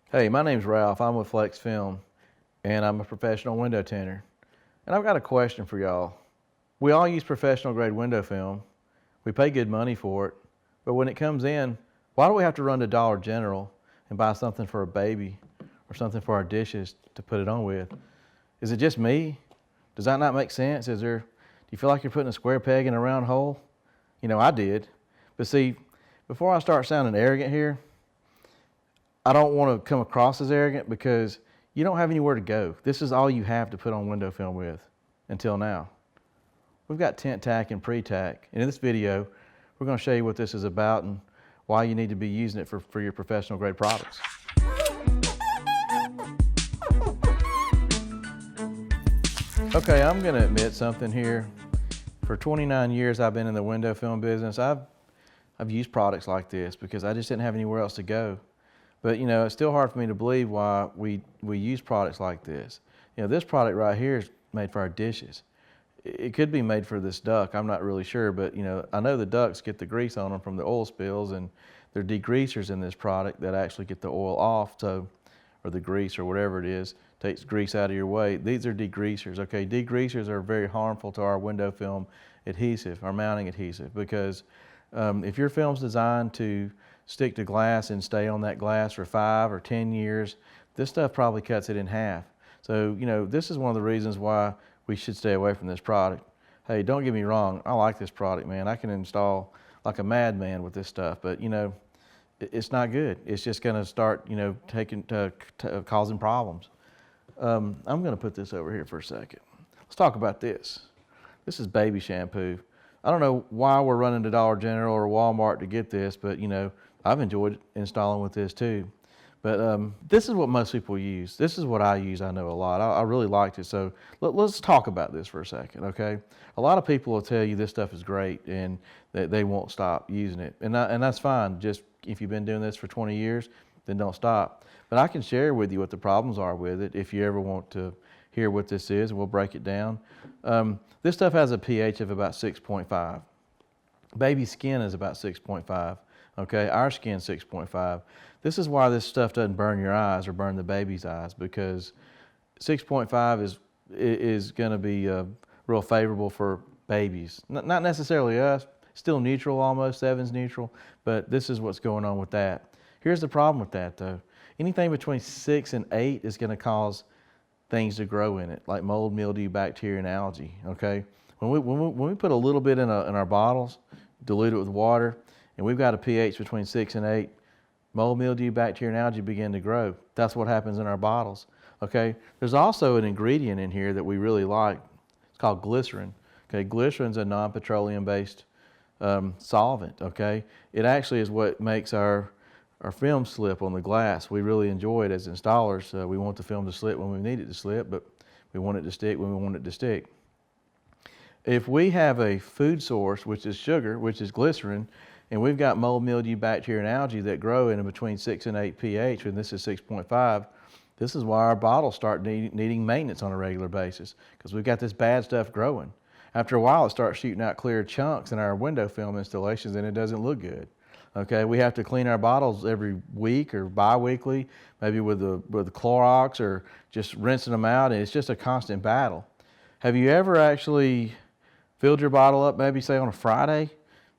Hey, my name's Ralph. I'm with Flexfilm, and I'm a professional window tinter. And I've got a question for y'all. We all use professional grade window film. We pay good money for it. But when it comes in, why do we have to run to Dollar General and buy something for a baby or something for our dishes to put it on with? Is it just me? Does that not make sense? Do you feel like you're putting a square peg in a round hole? You know, I did. But see, before I start sounding arrogant here, I don't want to come across as arrogant because you don't have anywhere to go. This is all you have to put on window film with until now. We've got Tint-Tac and Pre-Tac. And in this video, we're going to show you what this is about and why you need to be using it for your professional grade products. Okay, I'm going to admit something here. For 29 years I've been in the window film business. I've used products like this because I just didn't have anywhere else to go. But you know, it's still hard for me to believe why we use products like this. You know, this product right here is made for our dishes. It could be made for this duck, I'm not really sure, but you know, I know the ducks get the grease on them from the oil spills, and there are degreasers in this product that actually get the oil off, or the grease or whatever it is, takes grease out of your way. These are degreasers, okay? Degreasers are very harmful to our window film adhesive, our mounting adhesive, because if your film's designed to stick to glass and stay on that glass for 5 or 10 years, this stuff probably cuts it in half. So, you know, this is one of the reasons why we should stay away from this product. Hey, don't get me wrong, I like this product, man. I can install like a madman with this stuff, but you know, it's not good. It's just gonna start, you know, causing problems. I'm gonna put this over here for a second. Let's talk about this. This is baby shampoo. I don't know why we're running to Dollar General or Walmart to get this, but you know, I've enjoyed installing with this too. But this is what most people use. This is what I use, I know a lot. I really liked it. So let's talk about this for a second, okay? A lot of people will tell you this stuff is great and they won't stop using it. And that's fine. Just if you've been doing this for 20 years, then don't stop. But I can share with you what the problems are with it if you ever want to hear what this is, and we'll break it down. This stuff has a pH of about 6.5. Baby skin is about 6.5. Okay, our skin's 6.5. This is why this stuff doesn't burn your eyes or burn the baby's eyes, because 6.5 is going to be real favorable for babies. Not necessarily us, still neutral almost, 7's neutral, but this is what's going on with that. Here's the problem with that though. Anything between 6 and 8 is going to cause things to grow in it, like mold, mildew, bacteria, and algae, okay? When we put a little bit in our bottles, dilute it with water, and we've got a pH between 6 and 8, mold, mildew, bacteria, and algae begin to grow. That's what happens in our bottles, okay? There's also an ingredient in here that we really like. It's called glycerin, okay? Glycerin's a non-petroleum based solvent, okay? It actually is what makes our film slip on the glass. We really enjoy it as installers. We want the film to slip when we need it to slip, but we want it to stick when we want it to stick. If we have a food source, which is sugar, which is glycerin, and we've got mold, mildew, bacteria, and algae that grow in between 6 and 8 pH, and this is 6.5, this is why our bottles start needing maintenance on a regular basis, because we've got this bad stuff growing. After a while, it starts shooting out clear chunks in our window film installations, and it doesn't look good. Okay, we have to clean our bottles every week or bi-weekly, maybe with Clorox, or just rinsing them out, and it's just a constant battle. Have you ever actually filled your bottle up, maybe say on a Friday,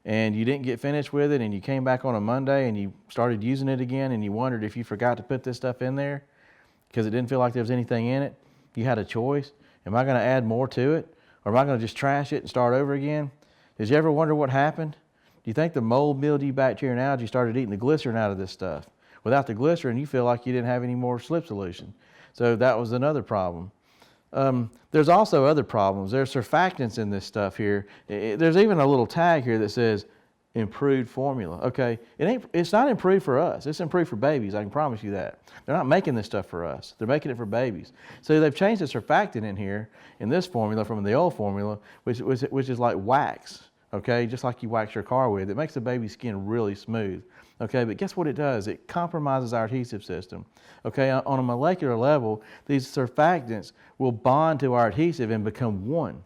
and you didn't get finished with it, and you came back on a Monday and you started using it again, and you wondered if you forgot to put this stuff in there because it didn't feel like there was anything in it? You had a choice. Am I going to add more to it, or am I going to just trash it and start over again? Did you ever wonder what happened? Do you think the mold, mildew, bacteria, and algae started eating the glycerin out of this stuff? Without the glycerin, you feel like you didn't have any more slip solution. So that was another problem. There's also other problems. There's surfactants in this stuff here. There's even a little tag here that says improved formula. Okay, it's not improved for us. It's improved for babies, I can promise you that. They're not making this stuff for us. They're making it for babies. So they've changed the surfactant in here, in this formula, from the old formula, which is like wax. Okay, just like you wax your car with. It makes the baby's skin really smooth. Okay, but guess what it does? It compromises our adhesive system. Okay, on a molecular level, these surfactants will bond to our adhesive and become one.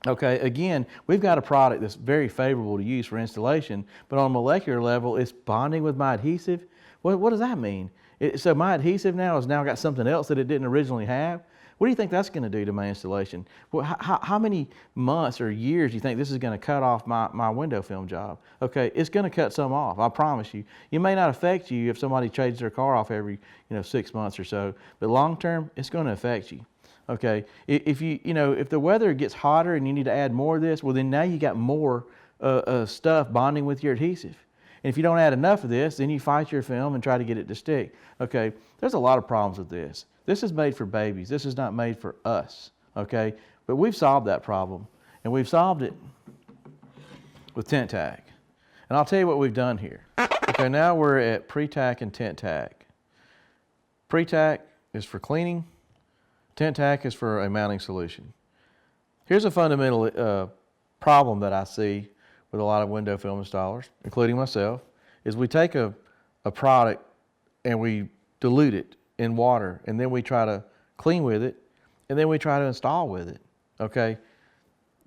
Okay, again, we've got a product that's very favorable to use for installation, but on a molecular level, it's bonding with my adhesive. What does that mean? So my adhesive now has now got something else that it didn't originally have. What do you think that's going to do to my installation? Well, how many months or years do you think this is going to cut off my window film job? Okay, it's going to cut some off, I promise you. It may not affect you if somebody trades their car off every 6 months or so, but long term, it's going to affect you. Okay, if if the weather gets hotter and you need to add more of this, well then now you got more stuff bonding with your adhesive. And if you don't add enough of this, then you fight your film and try to get it to stick. Okay, there's a lot of problems with this. This is made for babies. This is not made for us, okay? But we've solved that problem, and we've solved it with Tint-Tac. And I'll tell you what we've done here. Okay, now we're at Pre-Tac and Tint-Tac. Pre-Tac is for cleaning. Tint-Tac is for a mounting solution. Here's a fundamental problem that I see with a lot of window film installers, including myself, is we take a product and we dilute it in water, and then we try to clean with it, and then we try to install with it, okay?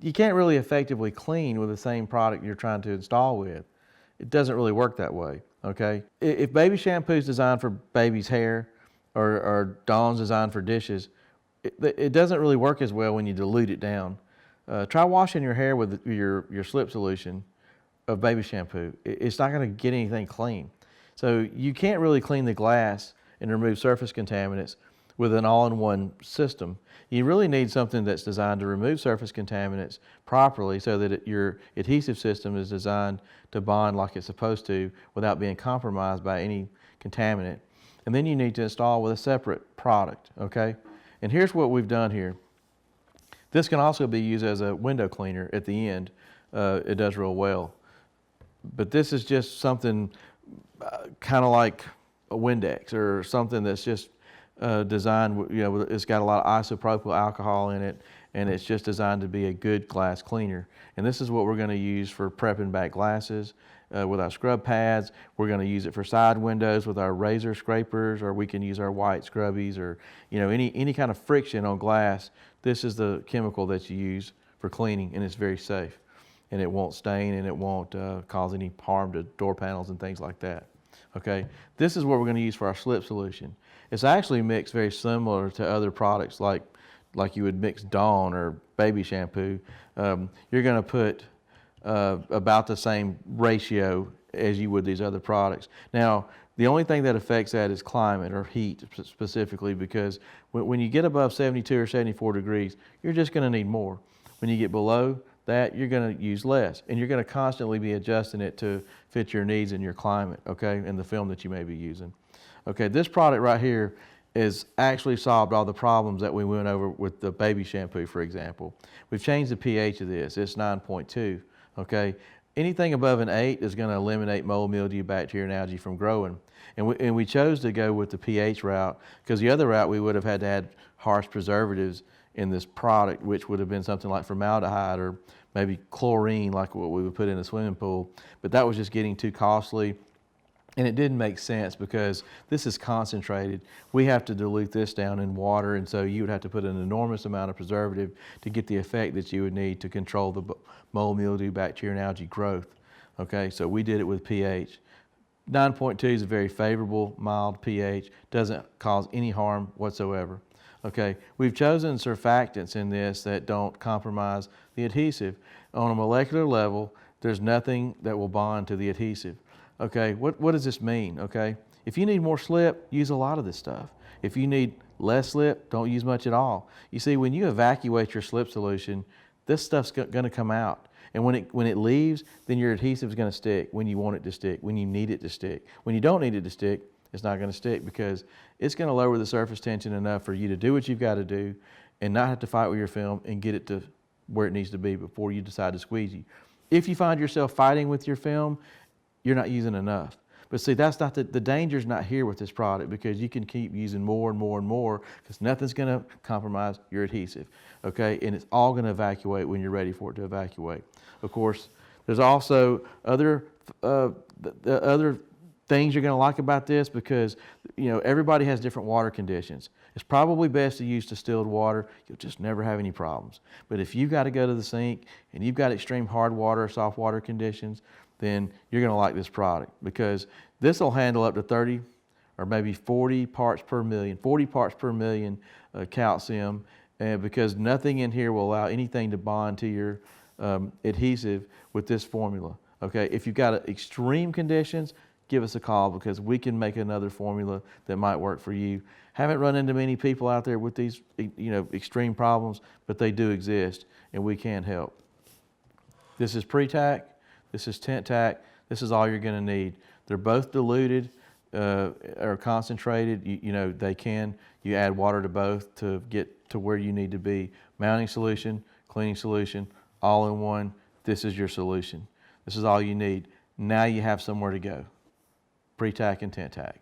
You can't really effectively clean with the same product you're trying to install with. It doesn't really work that way, okay? If baby shampoo is designed for baby's hair or Dawn's designed for dishes, it doesn't really work as well when you dilute it down. Try washing your hair with your slip solution of baby shampoo. It's not going to get anything clean. So you can't really clean the glass and remove surface contaminants with an all-in-one system. You really need something that's designed to remove surface contaminants properly so that your adhesive system is designed to bond like it's supposed to without being compromised by any contaminant. And then you need to install with a separate product, okay? And here's what we've done here. This can also be used as a window cleaner at the end. It does real well. But this is just something kind of like a Windex or something that's just designed, it's got a lot of isopropyl alcohol in it, and it's just designed to be a good glass cleaner. And this is what we're going to use for prepping back glasses with our scrub pads. We're going to use it for side windows with our razor scrapers, or we can use our white scrubbies, or any kind of friction on glass. This is the chemical that you use for cleaning, and it's very safe. And it won't stain, and it won't cause any harm to door panels and things like that. Okay, this is what we're going to use for our slip solution. It's actually mixed very similar to other products like you would mix Dawn or baby shampoo. You're going to put about the same ratio as you would these other products. Now, the only thing that affects that is climate or heat specifically, because when you get above 72 or 74 degrees, you're just going to need more. When you get below that, you're going to use less, and you're going to constantly be adjusting it to fit your needs and your climate, okay, and the film that you may be using. Okay, this product right here has actually solved all the problems that we went over with the baby shampoo, for example. We've changed the pH of this. It's 9.2, okay? Anything above an 8 is going to eliminate mold, mildew, bacteria, and algae from growing. And we chose to go with the pH route because the other route we would have had to add harsh preservatives in this product, which would have been something like formaldehyde or maybe chlorine, like what we would put in a swimming pool. But that was just getting too costly, and it didn't make sense because this is concentrated. We have to dilute this down in water, and so you would have to put an enormous amount of preservative to get the effect that you would need to control the mold, mildew, bacteria, and algae growth. Okay, so we did it with pH. 9.2 is a very favorable, mild pH, doesn't cause any harm whatsoever. Okay, we've chosen surfactants in this that don't compromise the adhesive. On a molecular level, there's nothing that will bond to the adhesive. Okay, what does this mean? Okay, if you need more slip, use a lot of this stuff. If you need less slip, don't use much at all. You see, when you evacuate your slip solution, this stuff's going to come out. And when it leaves, then your adhesive is going to stick when you want it to stick, when you need it to stick. When you don't need it to stick, it's not going to stick because it's going to lower the surface tension enough for you to do what you've got to do and not have to fight with your film and get it to where it needs to be before you decide to squeegee. If you find yourself fighting with your film, you're not using enough. But see, that's not the danger's not here with this product, because you can keep using more and more and more because nothing's going to compromise your adhesive, okay? And it's all going to evacuate when you're ready for it to evacuate. Of course, there's also other things you're going to like about this, because everybody has different water conditions. It's probably best to use distilled water. You'll just never have any problems. But if you've got to go to the sink and you've got extreme hard water or soft water conditions, then you're going to like this product, because this will handle up to 30 or maybe 40 parts per million, 40 parts per million calcium, and because nothing in here will allow anything to bond to your adhesive with this formula. Okay, if you've got extreme conditions, give us a call because we can make another formula that might work for you. Haven't run into many people out there with these, extreme problems, but they do exist and we can help. This is Pre-Tac, this is Tint-Tac, this is all you're gonna need. They're both diluted or concentrated. You add water to both to get to where you need to be. Mounting solution, cleaning solution, all in one. This is your solution. This is all you need. Now you have somewhere to go. Pre-Tac and Tint-Tac.